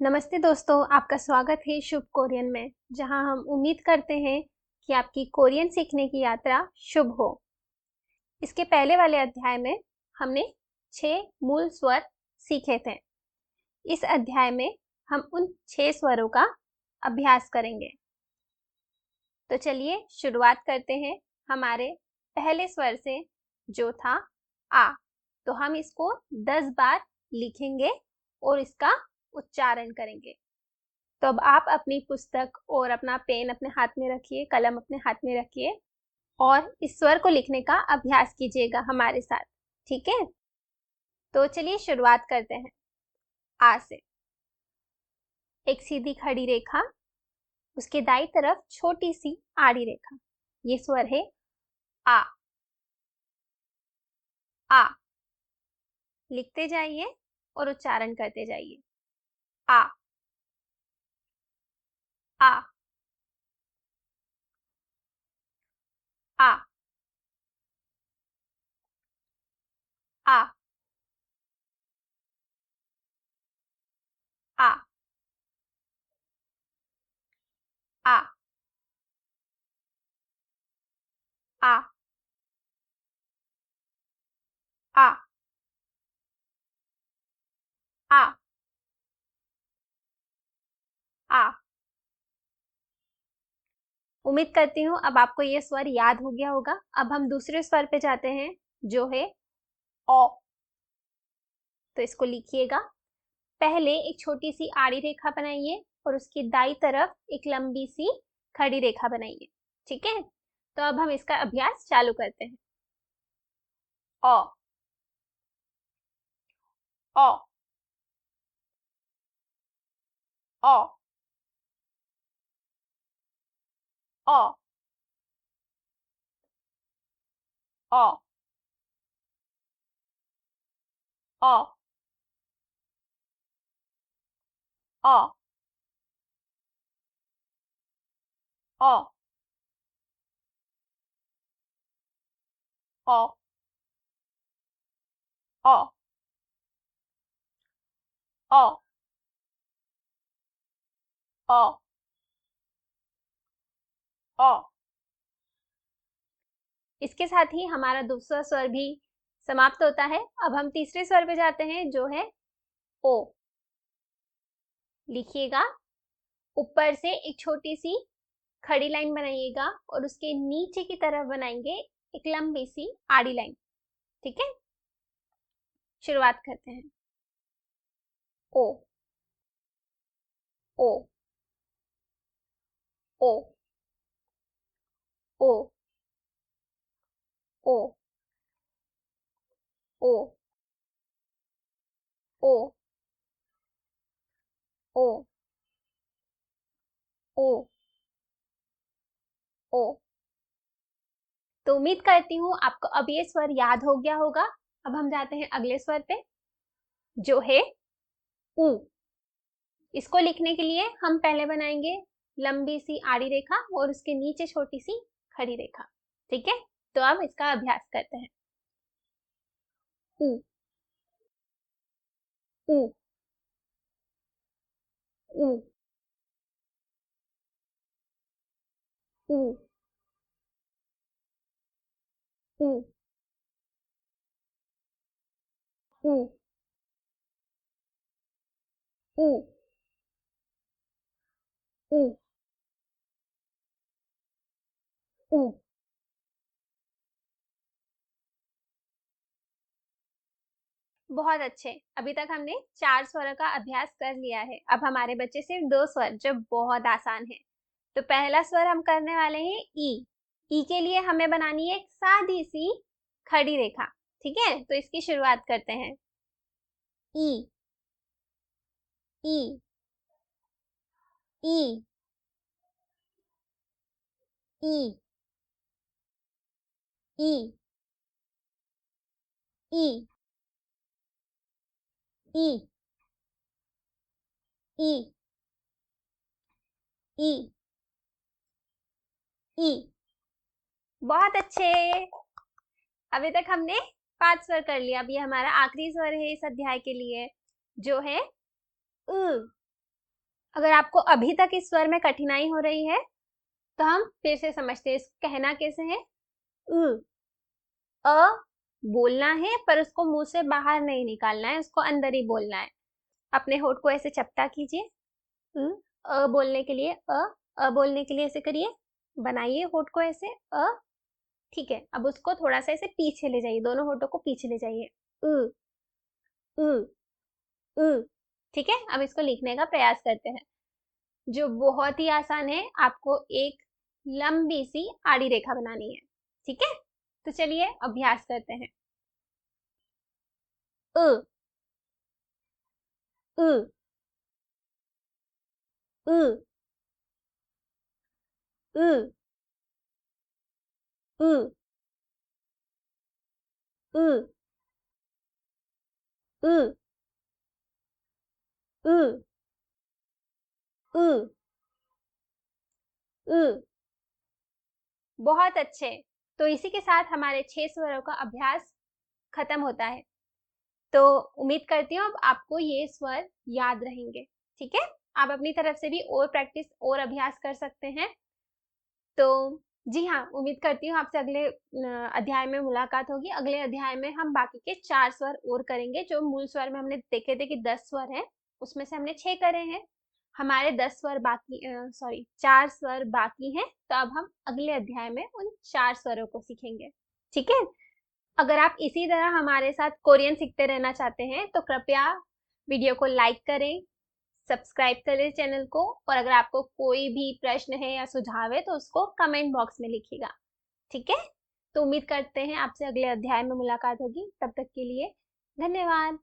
नमस्ते दोस्तों, आपका स्वागत है शुभ कोरियन में, जहां हम उम्मीद करते हैं कि आपकी कोरियन सीखने की यात्रा शुभ हो। इसके पहले वाले अध्याय में हमने 6 मूल स्वर सीखे थे। इस अध्याय में हम उन 6 स्वरों का अभ्यास करेंगे। तो चलिए शुरुआत करते हैं हमारे पहले स्वर से, जो था आ। तो हम इसको 10 बार लिखेंगे और इसका उच्चारण करेंगे। तो अब आप अपनी पुस्तक और अपना पेन अपने हाथ में रखिए, कलम अपने हाथ में रखिए और इस स्वर को लिखने का अभ्यास कीजिएगा हमारे साथ, ठीक है? तो चलिए शुरुआत करते हैं। आ से एक सीधी खड़ी रेखा, उसके दाईं तरफ छोटी सी आड़ी रेखा। ये स्वर है आ। आ लिखते जाइए और उच्चारण करते जाइए। आ आ आ आ आ आ आ आ आ आ। उम्मीद करती हूँ अब आपको ये स्वर याद हो गया होगा। अब हम दूसरे स्वर पे जाते हैं, जो है ओ। तो इसको लिखिएगा। पहले एक छोटी सी आड़ी रेखा बनाइए और उसकी दाईं तरफ एक लंबी सी खड़ी रेखा बनाइए, ठीक है? तो अब हम इसका अभ्यास चालू करते हैं। ओ ओ ओ ओ ओ ओ ओ ओ ओ ओ ओ ओ ओ। इसके साथ ही हमारा दूसरा स्वर भी समाप्त होता है। अब हम तीसरे स्वर पे जाते हैं, जो है ओ। लिखिएगा। ऊपर से एक छोटी सी खड़ी लाइन बनाइएगा और उसके नीचे की तरफ बनाएंगे एक लंबी सी आड़ी लाइन, ठीक है? शुरुआत करते हैं। ओ ओ ओ ओ ओ ओ ओ ओ ओ ओ। तो उम्मीद करती हूँ आपको अब ये स्वर याद हो गया होगा। अब हम जाते हैं अगले स्वर पे, जो है ऊ। इसको लिखने के लिए हम पहले बनाएंगे लंबी सी आड़ी रेखा और उसके नीचे छोटी सी खड़ी रेखा, ठीक है? तो अब इसका अभ्यास करते हैं। ऊ ऊ ऊ ऊ ऊ ऊ ऊ ऊ ऊ। बहुत अच्छे। अभी तक हमने 4 स्वरों का अभ्यास कर लिया है। अब हमारे बच्चे सिर्फ 2 स्वर, जो बहुत आसान है। तो पहला स्वर हम करने वाले हैं ई। ई के लिए हमें बनानी है एक सादी सी खड़ी रेखा, ठीक है? तो इसकी शुरुआत करते हैं। ई ई ई ई ई ई ई ई ई ई। बहुत अच्छे। अभी तक हमने 5 स्वर कर लिया। अब ये हमारा आखिरी स्वर है इस अध्याय के लिए, जो है उ। अगर आपको अभी तक इस स्वर में कठिनाई हो रही है तो हम फिर से समझते हैं इसको कहना कैसे है। अ बोलना है पर उसको मुंह से बाहर नहीं निकालना है, उसको अंदर ही बोलना है। अपने होठ को ऐसे चपटा कीजिए। बोलने के लिए बोलने के लिए ऐसे करिए, बनाइए होठ को ऐसे ठीक है। अब उसको थोड़ा सा ऐसे पीछे ले जाइए, दोनों होठों को पीछे ले जाइए। उ उ ठीक है। अब इसको लिखने का प्रयास करते हैं, जो बहुत ही आसान है। आपको एक लंबी सी आड़ी रेखा बनानी है, ठीक है। तो चलिए अभ्यास करते हैं। उ उ उ उ उ उ उ उ उ उ बहुत अच्छे। तो इसी के साथ हमारे 6 स्वरों का अभ्यास खत्म होता है। तो उम्मीद करती हूँ अब आपको ये स्वर याद रहेंगे, ठीक है। आप अपनी तरफ से भी और प्रैक्टिस और अभ्यास कर सकते हैं। तो जी हाँ, उम्मीद करती हूँ आपसे अगले अध्याय में मुलाकात होगी। अगले अध्याय में हम बाकी के 4 स्वर और करेंगे। जो मूल स्वर में हमने देखे थे कि 10 स्वर हैं, उसमें से हमने 6 करे हैं। हमारे 10 स्वर बाकी 4 स्वर बाकी हैं। तो अब हम अगले अध्याय में उन 4 स्वरों को सीखेंगे, ठीक है। अगर आप इसी तरह हमारे साथ कोरियन सीखते रहना चाहते हैं तो कृपया वीडियो को लाइक करें, सब्सक्राइब करें चैनल को, और अगर आपको कोई भी प्रश्न है या सुझाव है तो उसको कमेंट बॉक्स में लिखिएगा, ठीक है। तो उम्मीद करते हैं आपसे अगले अध्याय में मुलाकात होगी। तब तक के लिए धन्यवाद।